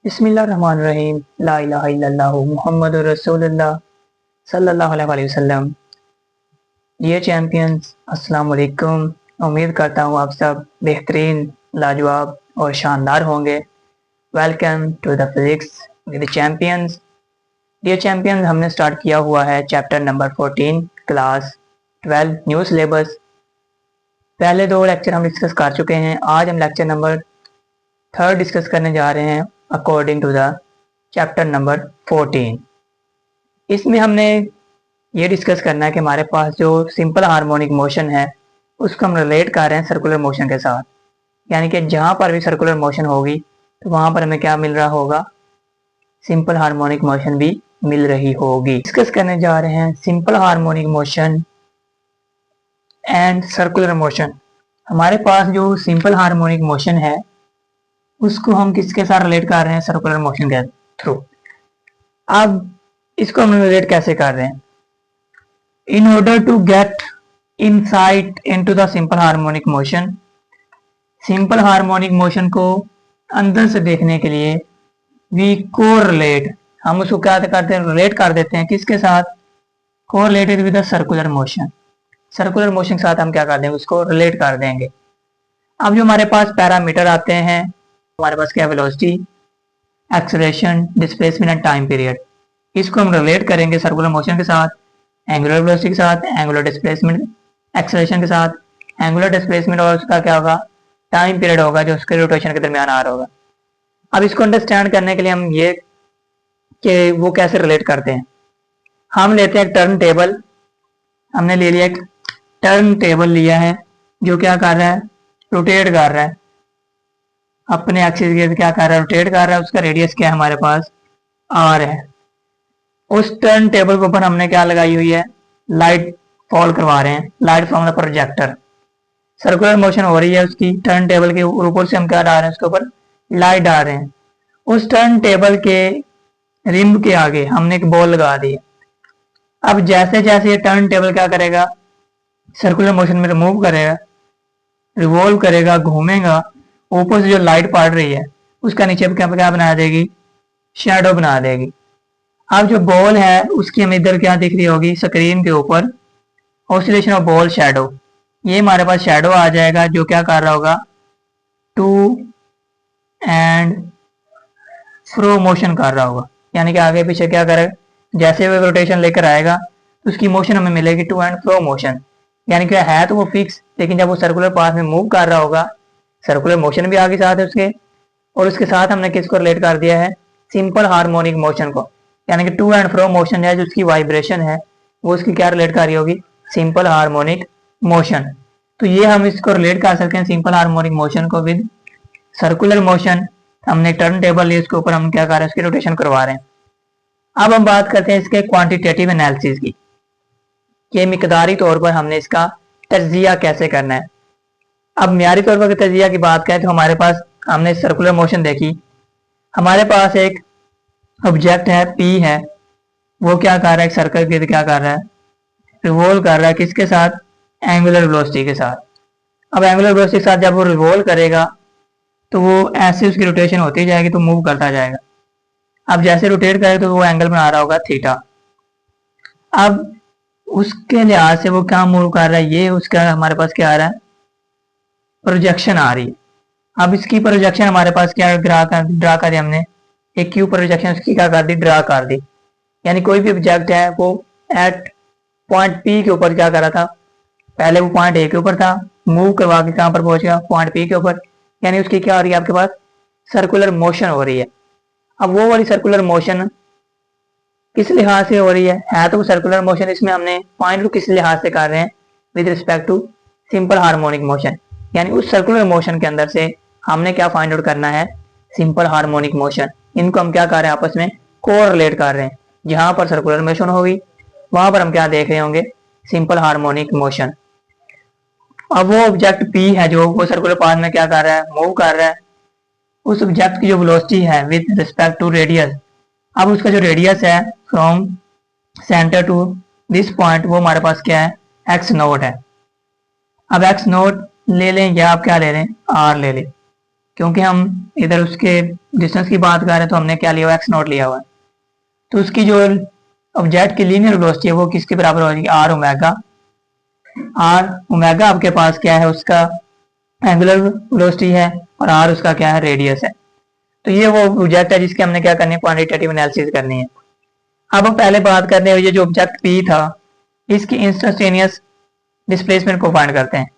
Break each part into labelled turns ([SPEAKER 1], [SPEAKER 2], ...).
[SPEAKER 1] बिस्मिल्लाहिर्रहमानिर्रहीम ला इलाहा इल्लल्लाहु मुहम्मदुर रसूलुल्लाह सल्लल्लाहु अलैहि वसल्लम। डियर चैंपियंस, अस्सलाम वालेकुम। उम्मीद करता हूँ आप सब बेहतरीन, लाजवाब और शानदार होंगे। Welcome to the physics with champions. Dear champions, हमने स्टार्ट किया हुआ है chapter number 14 class 12 new syllabus. पहले दो लेक्चर हम डिस्कस कर चुके हैं। आज हम लेक्चर नंबर 3 डिस्कस करने जा रहे हैं according to the chapter number 14। इसमें हमने ये डिस्कस करना है कि हमारे पास जो सिंपल हार्मोनिक मोशन है उसको हम रिलेट कर रहे हैं सर्कुलर मोशन के साथ। यानी कि जहाँ पर भी सर्कुलर मोशन होगी तो वहाँ पर हमें क्या मिल रहा होगा, सिंपल हार्मोनिक मोशन भी मिल रही होगी। डिस्कस करने जा रहे हैं simple harmonic motion and circular motion. हमारे पास जो सिंपल हार्मोनिक मोशन है उसको हम किसके साथ रिलेट कर रहे हैं, सर्कुलर मोशन के थ्रू। अब इसको हम रिलेट कैसे कर रहे हैं? In order to get insight into the simple harmonic motion, simple harmonic motion को अंदर से देखने के लिए वी कोरिलेट, हम उसको क्या करते हैं, रिलेट कर देते हैं किसके साथ, correlated with the circular motion. Circular motion के साथ हम क्या कर देंगे, उसको रिलेट कर देंगे। अब जो हमारे पास पैरामीटर आते हैं, हमारे पास क्या, velocity, acceleration, displacement and time period. इसको हम रिलेट करेंगे सर्कुलर मोशन के साथ, एंगुलर वेलोसिटी के साथ, एंगुलर डिस्प्लेसमेंट, एक्सेलरेशन के साथ, एंगुलर डिस्प्लेसमेंट और उसका क्या होगा, टाइम पीरियड होगा जो उसके रोटेशन के दरमियान आ रहा होगा। अब इसको अंडरस्टैंड करने के लिए हम ये कि वो कैसे रिलेट करते हैं, हम लेते हैं एक टर्न टेबल। हमने ले लिया एक टर्न टेबल लिया है जो क्या कर रहा है, रोटेट कर रहा है, अपने एक्सिस के क्या कर रहा है, रोटेट कर रहा है। उसका रेडियस क्या है, हमारे पास आर है। उस टर्न टेबल के ऊपर हमने क्या लगाई हुई है, लाइट फॉल करवा रहे हैं, light from the projector. Circular motion हो रही है उसकी, टर्न टेबल के ऊपर से हम क्या डाल रहे हैं, उसके ऊपर लाइट डाल रहे हैं। उस टर्न टेबल के रिम के आगे हमने एक बॉल लगा दी है। अब जैसे जैसे ये टर्न टेबल क्या करेगा, सर्कुलर मोशन में मूव करेगा, रिवॉल्व करेगा, घूमेगा, ऊपर से जो लाइट पड़ रही है उसका नीचे क्या बना देगी, शेडो बना देगी। अब जो बॉल है उसकी हमें इधर क्या दिख रही होगी, स्क्रीन के ऊपर ऑसिलेशन ऑफ बॉल शेडो। ये हमारे पास शेडो आ जाएगा जो क्या कर रहा होगा, टू एंड फ्रो मोशन कर रहा होगा। यानी कि आगे पीछे क्या करेगा, जैसे वो रोटेशन लेकर आएगा तो उसकी मोशन हमें मिलेगी टू एंड फ्रो मोशन। यानी कि है तो वो फिक्स, लेकिन जब वो सर्कुलर पाथ में मूव कर रहा होगा, सर्कुलर मोशन भी आगे साथ है उसके, और उसके साथ हमने किसको रिलेट कर दिया है, सिंपल हार्मोनिक मोशन को। यानी कि टू एंड फ्रो मोशन है जो उसकी वाइब्रेशन है वो उसकी क्या रिलेट कर रही होगी, सिंपल हार्मोनिक मोशन। तो ये हम इसको रिलेट कर सकते हैं सिंपल हार्मोनिक मोशन को विद सर्कुलर मोशन। हमने टर्न टेबल लिया, उसके ऊपर हम क्या कर रहे हैं, उसकी रोटेशन करवा रहे हैं। अब हम बात करते हैं इसके क्वांटिटेटिव एनालिसिस की, कि मिकदारी तौर पर हमने इसका तज्जिया कैसे करना है। अब म्यारी तौर पर तज्जिया की बात करें तो हमारे पास, हमने सर्कुलर मोशन देखी, हमारे पास एक ऑब्जेक्ट है पी है, वो क्या कर रहा है, एक सर्कल के क्या कर रहा है, रिवॉल्व कर रहा है, किसके साथ, एंगुलर वेलोसिटी के साथ। अब एंगुलर वेलोसिटी के साथ जब वो रिवॉल्व करेगा तो वो ऐसे उसकी रोटेशन होती जाएगी तो मूव करता जाएगा। अब जैसे रोटेट करे तो वो एंगल बना रहा होगा थीटा। अब उसके लिहाज से वो क्या मूव कर रहा है, ये उसका हमारे पास क्या आ रहा है, प्रोजेक्शन आ रही है। अब इसकी प्रोजेक्शन हमारे पास क्या ड्रा कर दी हमने, एक क्यू प्रोजेक्शन उसकी क्या कर दी, ड्रा कर दी। यानी कोई भी ऑब्जेक्ट है वो एट पॉइंट पी के ऊपर क्या कर रहा था, पहले वो पॉइंट ए के ऊपर था, मूव करवा के कहां पर पहुंच गया, पॉइंट पी के ऊपर। यानी उसकी क्या हो रही है, आपके पास सर्कुलर मोशन हो रही है। अब वो वाली सर्कुलर मोशन किस लिहाज से हो रही है तो सर्कुलर मोशन, इसमें हमने पॉइंट किस लिहाज से कर रहे हैं, with respect to simple harmonic motion. यानी उस सर्कुलर मोशन के अंदर से हमने क्या फाइंड आउट करना है, सिंपल हार्मोनिक मोशन। इनको हम क्या कर रहे हैं, आपस में कोरिलेट कर रहे हैं। जहां पर सर्कुलर मोशन होगी वहां पर हम क्या देख रहे होंगे, सिंपल हार्मोनिक मोशन। अब वो ऑब्जेक्ट पी है जो वो सर्कुलर पाथ में क्या कर रहा है, मूव कर रहा है। उस ऑब्जेक्ट की जो वेलोसिटी है विद रिस्पेक्ट टू रेडियस, अब उसका जो रेडियस है from centre to this point, वो हमारे पास क्या है, एक्स नोट है। अब एक्स नोट ले लें या आप क्या ले लें, आर ले लें। क्योंकि हम इधर उसके डिस्टेंस की बात कर रहे हैं तो हमने क्या लिया हुआ, एक्स नॉट लिया हुआ है। तो उसकी जो ऑब्जेक्ट की लीनियर वेलोसिटी है वो किसके बराबर हो जाएगी, आर ओमेगा। आर ओमेगा आपके पास क्या है, उसका एंगुलर वेलोसिटी है, और आर उसका क्या है, रेडियस है। तो ये वो ऑब्जेक्ट है जिसके हमने क्या करनी है, क्वांटिटेटिव एनालिसिस करनी है। अब हम पहले बात करते हैं, ये जो ऑब्जेक्ट पी था इसकी इंस्टेंटेनियस डिस्प्लेसमेंट को फाइंड करते हैं।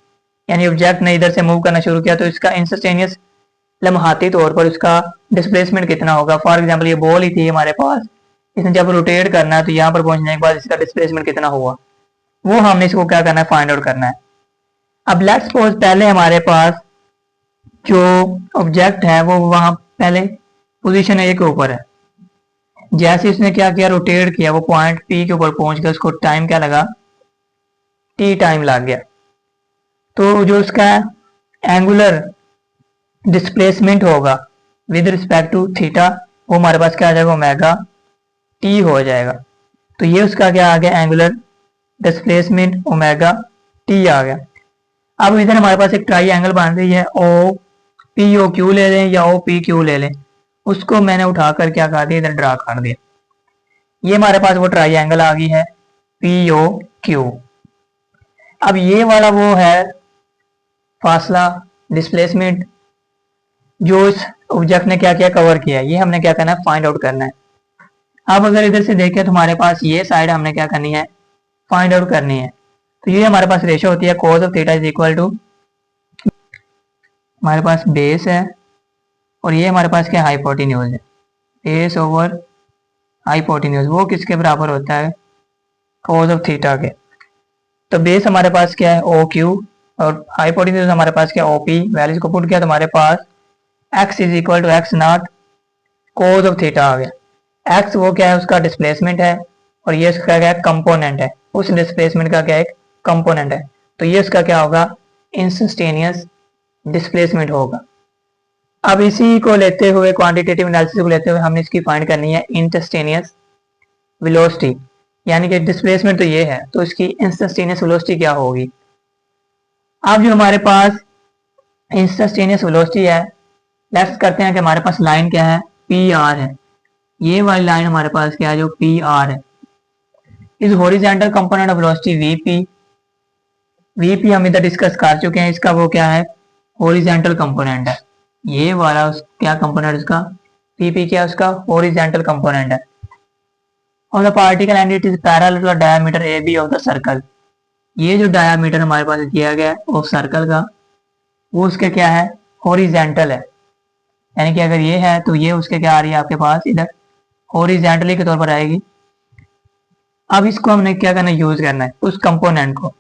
[SPEAKER 1] यानी ऑब्जेक्ट ने इधर से मूव करना शुरू किया तो इसका इंस्टेंटेनियस लम्हाती तौर पर उसका डिस्प्लेसमेंट कितना होगा। फॉर एग्जांपल ये बॉल ही थी हमारे पास, इसने जब रोटेट करना है तो यहाँ पर पहुंचने के बाद इसका डिस्प्लेसमेंट कितना हुआ, वो हमने इसको क्या करना है, फाइंड आउट करना है। अब लेट्स सपोज पहले हमारे पास जो ऑब्जेक्ट है वो वहां पहले पोजीशन ए के ऊपर है। जैसे इसने क्या किया, रोटेट किया, वो पॉइंट पी के ऊपर पहुंच गया, उसको टाइम क्या लगा, टी टाइम लग गया। तो जो उसका एंगुलर डिस्प्लेसमेंट होगा विद रिस्पेक्ट टू थीटा, वो हमारे पास क्या आ जाएगा, ओमेगा टी हो जाएगा। तो ये उसका क्या आ गया, एंगुलर डिस्प्लेसमेंट ओमेगा टी आ गया। अब इधर हमारे पास एक ट्राई एंगल बन रही है, ओ पी ओ क्यू ले लें या ओ पी क्यू ले लें, उसको मैंने उठाकर क्या कर दिया, इधर ड्रा कर दिया। ये हमारे पास वो ट्राई एंगल आ गई है पी ओ क्यू। अब ये वाला वो है फासला, डिस्प्लेसमेंट जो इस ऑब्जेक्ट ने क्या किया, कवर किया, ये हमने क्या करना है, फाइंड आउट करना है। अब अगर इधर से देखें तो हमारे पास ये साइड हमने क्या करनी है, फाइंड आउट करनी है। तो ये हमारे पास रेशो होती है cos of theta is equal to, हमारे पास बेस है और ये हमारे पास क्या, हाइपोटेन्यूज है, बेस ओवर हाइपोटेन्यूज, वो किसके बराबर होता है, cos ऑफ थीटा के। तो बेस हमारे पास क्या है, ओ क्यू, और हाइपोटेन्यूज हमारे पास क्या, ओ पी। वैल्यूज को पुट किया तो हमारे पास x is equal to x naught cos of theta आ गया। x वो क्या है, उसका डिस्प्लेसमेंट है, और ये उसका क्या है, कंपोनेंट है, उस डिस्प्लेसमेंट का क्या एक कंपोनेंट है। तो ये उसका क्या होगा, इंस्टेंटेनियस डिस्प्लेसमेंट होगा। अब इसी को लेते हुए, क्वांटिटेटिव एनालिसिस को लेते हुए हमने इसकी फाइंड करनी है इंस्टेंटेनियस वेलोसिटी। यानी कि डिस्प्लेसमेंट तो ये है, तो इसकी इंस्टेंटेनियस वेलोसिटी क्या होगी। अब जो हमारे पास इंस्टेंटेनियस वेलोसिटी है, लेट्स करते हैं कि हमारे पास लाइन क्या है, पी आर है। ये वाली लाइन हमारे पास क्या है, जो पी आर है, इस horizontal component of velocity VP. VP हम इधर डिस्कस कर चुके हैं, इसका वो क्या है, हॉरिजॉन्टल कंपोनेंट है। ये वाला क्या कंपोनेंट, उसका पीपी क्या, उसका हॉरिजॉन्टल कंपोनेंट है। और the particle and it is parallel to the diameter A B of the circle. ये जो डायमीटर हमारे पास दिया गया है ऑफ सर्कल का, वो उसके क्या है, हॉरिजॉन्टल है। यानी कि अगर ये है तो ये उसके क्या आ रही है, आपके पास इधर हॉरिजॉन्टली के तौर पर आएगी। अब इसको हमने क्या करना है, यूज करना है उस कंपोनेंट को।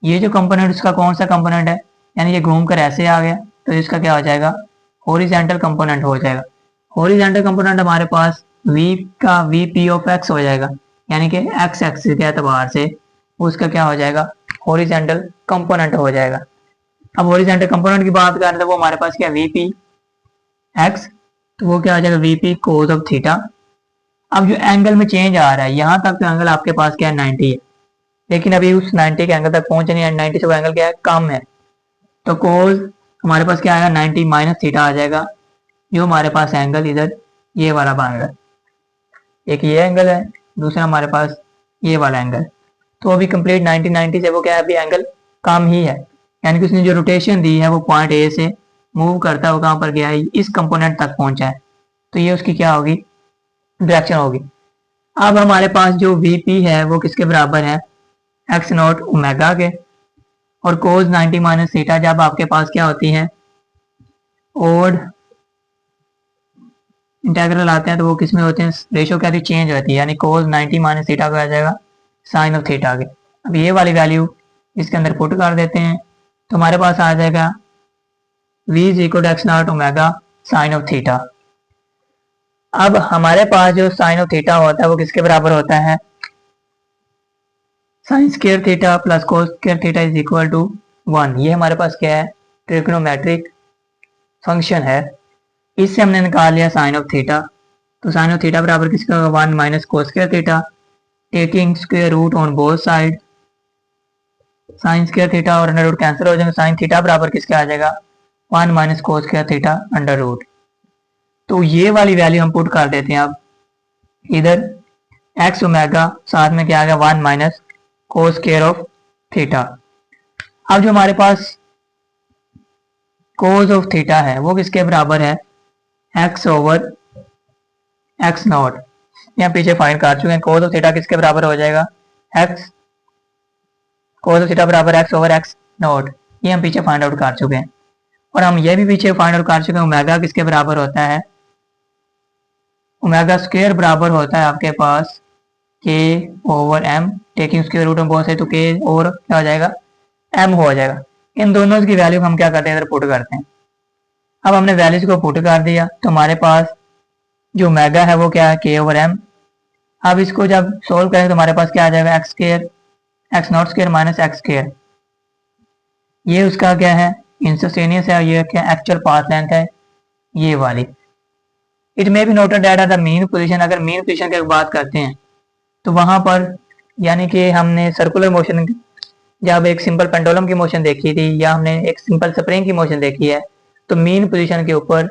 [SPEAKER 1] ये जो कंपोनेंट उसका कौन सा कंपोनेंट है, यानी ये घूम कर ऐसे आ गया तो इसका क्या हो जाएगा, हॉरिजॉन्टल कंपोनेंट हो जाएगा। हॉरिजॉन्टल कंपोनेंट हमारे पास v का वी पी ऑफ एक्स हो जाएगा, यानी कि एक्स एक्सिस के एतबार से उसका क्या हो जाएगा, हॉरिजॉन्टल कंपोनेंट हो जाएगा। अब हॉरिजॉन्टल कंपोनेंट की बात करें तो वो हमारे पास क्या, वी पी एक्स, तो वो क्या हो जाएगा, V P cos of theta. अब जो एंगल में चेंज आ रहा है, यहाँ तक तो एंगल आपके पास क्या है, 90 है, लेकिन अभी उस 90 के एंगल तक पहुंचे नहीं है, 90 से वो एंगल क्या है, कम है। तो कोस हमारे पास क्या आएगा, 90 माइनस थीटा आ जाएगा, जो हमारे पास एंगल इधर ये वाला बन रहा है। एक ये एंगल है, दूसरा हमारे पास ये वाला एंगल। तो अभी कंप्लीट 90 से वो क्या है, अभी एंगल कम ही है। यानी कि उसने जो रोटेशन दी है वो पॉइंट ए से मूव करता है, वो कहाँ पर गया है, इस कंपोनेंट तक पहुंचा है। तो ये उसकी क्या होगी, डायरेक्शन होगी। अब हमारे पास जो वीपी है वो किसके बराबर है, एक्स नॉट ओमेगा के, और कोस 90 माइनस थीटा जब आपके पास क्या होती है, ओड इंटेग्रल आते हैं तो वो किस में होते हैं, रेशो क्या चेंज होती है, यानी कोस 90 माइनस थीटा को आ जाएगा साइन ऑफ थीटा के। अब ये वाली वैल्यू इसके अंदर पुट कर देते हैं तो हमारे पास आ जाएगा v is equal to x naught omega sine of theta. अब हमारे पास जो साइन ऑफ थीटा होता है वो किसके बराबर होता है, sine square theta plus cos square theta is equal to 1। ये हमारे पास क्या है, ट्रिग्नोमेट्रिक फंक्शन है। इससे हमने निकाल लिया साइन ऑफ थीटा। तो साइन ऑफ थीटा बराबर किसका होगा, 1 minus cos square theta, taking square root on both side. Sine square theta और अंडर रूट कैंसिल हो जाएंगे, साइन थीटा बराबर किसका आ जाएगा, 1 minus cos square theta under root. तो ये वाली वैल्यू हम पुट कर देते हैं अब इधर एक्स ओमेगा, साथ में क्या आ गया 1 minus cos square of theta. अब जो हमारे पास कोस ऑफ थीटा है वो किसके बराबर है, एक्स ओवर एक्स नॉट। यहाँ पीछे फाइंड कर चुके हैं, कोस ऑफ थीटा किसके बराबर हो जाएगा, एक्स, कोस ऑफ थीटा बराबर एक्स ओवर एक्स नॉट। ये हम पीछे फाइंड आउट कर चुके हैं। और हम ये भी पीछे फाइंड आउट कर चुके हैं ओमेगा किसके बराबर होता है, ओमेगा स्क्वायर बराबर होता है आपके पास के over M, taking square root में बहुत है तो के ओवर क्या हो जाएगा, एम हो जाएगा। इन दोनों की वैल्यू हम क्या करते हैं, इधर पुट करते हैं। अब हमने वैल्यूज को पुट कर दिया तो हमारे पास जो ओमेगा है वो क्या है, के ओवर एम। अब इसको जब सोल्व करेंगे तो हमारे पास क्या आ जाएगा, x square, x not square minus x square. ये उसका क्या है, इंस्टेंटेनियस है, ये क्या एक्चुअल पाथ लेंथ है ये वाली। It may be noted that at the mean position, अगर मीन पोजीशन की बात करते हैं तो वहां पर यानी कि हमने सर्कुलर मोशन, जब एक सिंपल पेंडुलम की मोशन देखी थी या हमने एक सिंपल स्प्रिंग की मोशन देखी है, तो मीन पोजीशन के ऊपर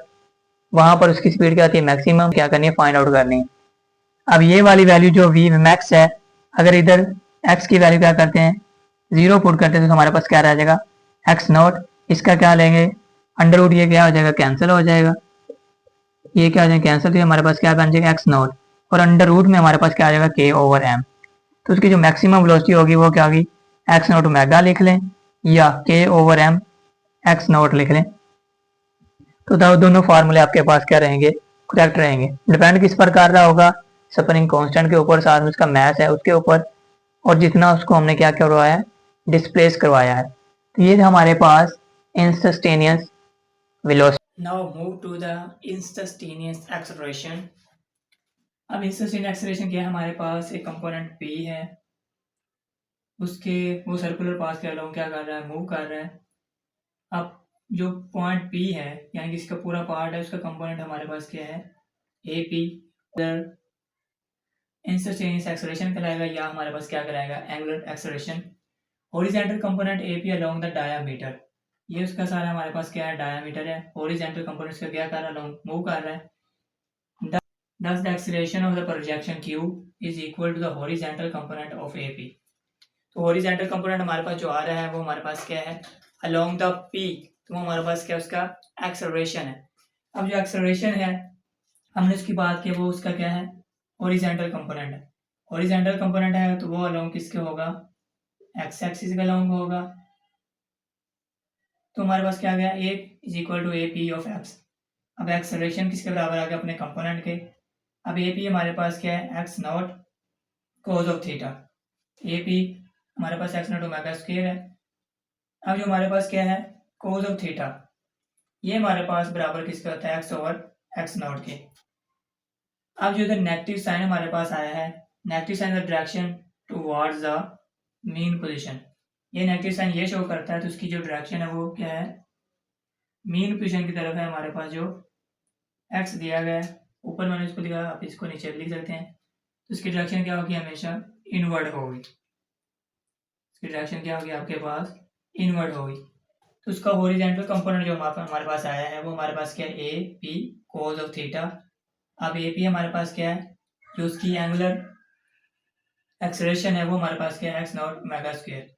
[SPEAKER 1] वहां पर उसकी स्पीड क्या आती है, मैक्सिमम क्या करनी है, फाइंड आउट करनी है। अब ये वाली वैल्यू जो वी मैक्स है, अगर इधर एक्स की वैल्यू क्या करते हैं, 0 पुट करते हैं तो हमारे पास क्या रह जाएगा, एक्स नॉट। इसका क्या लेंगे, अंडर रूट, ये क्या हो जाएगा, कैंसिल हो जाएगा, ये क्या हो जाएगा कैंसिल, तो हमारे पास क्या बन जाएगा, एक्स नॉट। और अंडर रूट में हमारे पास क्या आ जाएगा, के ओवर एम। तो उसकी जो मैक्सिमम वेलोसिटी होगी वो क्या होगी, एक्स नॉट ओमेगा लिख लें या के ओवर एम एक्स नॉट लिख लें। तो दोनों फार्मूले आपके पास क्या रहेंगे, करेक्ट रहेंगे। डिपेंड किस पर कर रहा होगा, स्प्रिंग कांस्टेंट के ऊपर, साथ में उसका मैथ है उसके ऊपर, और जितना उसको हमने क्या करवाया है, डिस्प्लेस करवाया है। तो ये हमारे पास instantaneous velocity. Now move to the instantaneous acceleration. अब इंस्टेंटेनियस एक्सेलरेशन क्या है, हमारे पास एक कंपोनेंट p है, उसके वो सर्कुलर पाथ के अलोंग क्या कर रहा है, मूव कर रहा है। अब जो पॉइंट P है यानी कि इसका पूरा पार्ट है, उसका कंपोनेंट हमारे पास क्या है, AP। इंस्टेंटेनियस एक्सेलरेशन कहलाएगा या हमारे पास क्या कराएगा, angular acceleration. Horizontal component AP along the diameter, ये उसका सारा हमारे पास क्या है, डायामीटर है। हॉरिजॉन्टल कंपोनेंट का क्या कर रहा है, अलोंग मूव कर रहा है। Thus the acceleration of the projection Q is equal to the horizontal component of AP। तो हॉरिजॉन्टल कंपोनेंट हमारे पास जो आ रहा है वो हमारे पास क्या है, अलोंग द P, तो हमारे पास क्या उसका एक्सेलरेशन है। अब जो एक्सेलरेशन है हमने उसकी बात की, वो उसका क्या है, हॉरिजॉन्टल कंपोनेंट है। हॉरिजॉन्टल कंपोनेंट है तो वो अलोंग किसके होगा, एक्स एक्सिस के अलोंग होगा। तो हमारे पास क्या आ गया, a is equal to a p of x. अब एक्सेलरेशन किसके बराबर आ गया, अपने कंपोनेंट के। अब ए पी हमारे पास क्या है, x not cos of theta. A P हमारे पास एक्स नॉट ओमेगा स्क्वायर है। अब जो हमारे पास क्या है, कोस ऑफ थीटा, ये हमारे पास बराबर किसका होता है, एक्स ओवर एक्स नॉट के। अब जो इधर नेगेटिव साइन हमारे पास आया है, negative sign the direction towards the mean position, ये नेगेटिव साइन ये शो करता है, तो उसकी जो डायरेक्शन है वो क्या है, मीन पोजीशन की तरफ है। हमारे पास जो एक्स दिया गया है, ऊपर मैंने इसको दिया, आप इसको नीचे लिख सकते हैं। तो इसकी डायरेक्शन क्या होगी, हमेशा इनवर्ड होगी। इसकी डायरेक्शन क्या होगी आपके पास, इनवर्ड होगी। तो उसका हॉरिजॉन्टल कंपोनेंट जो हमारे पास आया है वो हमारे पास क्या है, A P cos of theta. अब ए पी हमारे पास क्या है, जो उसकी एंगुलर एक्सेलरेशन है वो हमारे पास क्या है, एक्स नॉट ओमेगा स्क्वायर।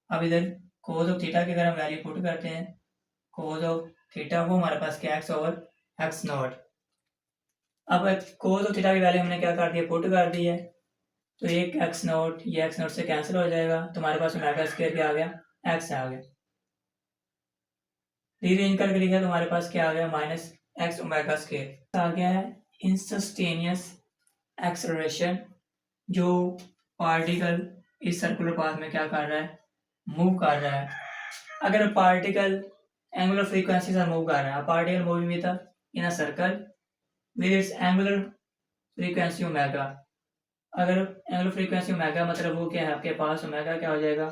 [SPEAKER 1] अब इधर कोस ऑफ थीटा की अगर हम वैल्यू पुट करते हैं, कोस ऑफ थीटा वो हमारे पास क्या है, एक्स ओवर एक्स नॉट। अब कोस ऑफ थीटा की वैल्यू हमने क्या कर दिया, पुट कर दी है, तो एक एक्स नॉट, ये एक्स नॉट से कैंसिल हो जाएगा, तो हमारे पास ओमेगा स्क्वायर क्या आ गया, एक्स आ गया। रीअरेंज करके लिखा तो हमारे पास क्या आ गया, माइनस एक्स ओमेगा स्क्वायर आ गया है। इंस्टेंटेनियस एक्सेलरेशन, जो पार्टिकल इस सर्कुलर पाथ में क्या कर रहा है, मूव कर रहा है। अगर पार्टिकल एंगुलर फ्रीक्वेंसी से मूव कर रहा है, particle moving with in a circle with its angular frequency omega. अगर एंगुलर फ्रीक्वेंसी ओमेगा मतलब वो क्या है, आपके पास ओमेगा क्या हो जाएगा,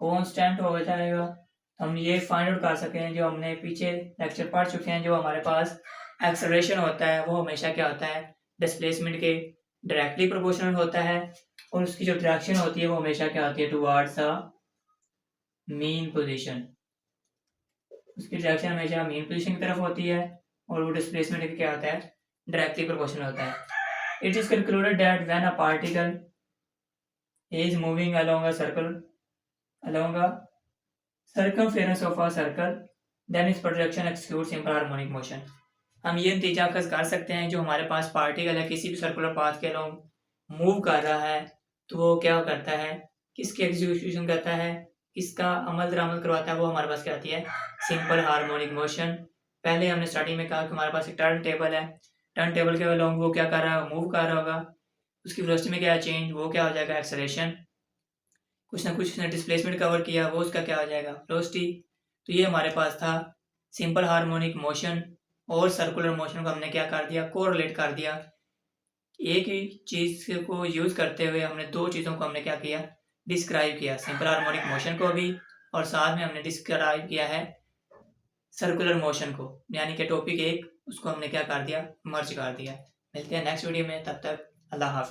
[SPEAKER 1] कांस्टेंट हो जाएगा। हम ये फाइंड आउट कर सकते हैं, जो हमने पीछे लेक्चर पढ़ चुके हैं, जो हमारे पास एक्सेलरेशन होता है वो हमेशा क्या होता है, डिस्प्लेसमेंट के डायरेक्टली प्रोपोर्शनल होता है, और उसकी जो डायरेक्शन होती है वो हमेशा क्या होती है, टुवर्ड्स द मीन पोजीशन। उसकी डायरेक्शन हमेशा मीन पोजीशन की तरफ होती है और वो डिस्प्लेसमेंट क्या होता है, डायरेक्टली प्रोपोर्शनल होता है। It is concluded that when a particle is moving along a circle along a circumference of a circle then its projection executes simple harmonic motion। हम ये नतीजा अखज़ कर सकते हैं जो हमारे पास पार्टिकल है किसी भी सर्कुलर पाथ के अलोंग मूव कर रहा है तो वो क्या करता है, किसकी एग्जीक्यूशन करता है, किसका अमल दरामद करवाता है, वो हमारे पास क्या आती है, सिंपल हार्मोनिक मोशन। पहले हमने स्टार्टिंग में कहा कि हमारे पास एक टर्न टेबल है, टर्न टेबल के अलोंग वो क्या कर रहा है, मूव कर रहा होगा, उसकी वेलोसिटी में क्या चेंज, वो क्या हो जाएगा, एक्सेलरेशन। कुछ ना कुछ उसने डिस्प्लेसमेंट कवर किया, वो उसका क्या हो जाएगा, वेलोसिटी। तो ये हमारे पास था सिंपल हार्मोनिक मोशन और सर्कुलर मोशन को हमने क्या कर दिया, कोरिलेट कर दिया। एक ही चीज़ को यूज़ करते हुए हमने दो चीज़ों को हमने क्या किया, डिस्क्राइब किया, सिंपल हार्मोनिक मोशन को भी और साथ में हमने डिस्क्राइब किया है सर्कुलर मोशन को, यानी कि टॉपिक एक उसको हमने क्या कर दिया, मर्ज कर दिया। मिलते हैं नेक्स्ट वीडियो में, तब तक अल्लाह हाफिज़।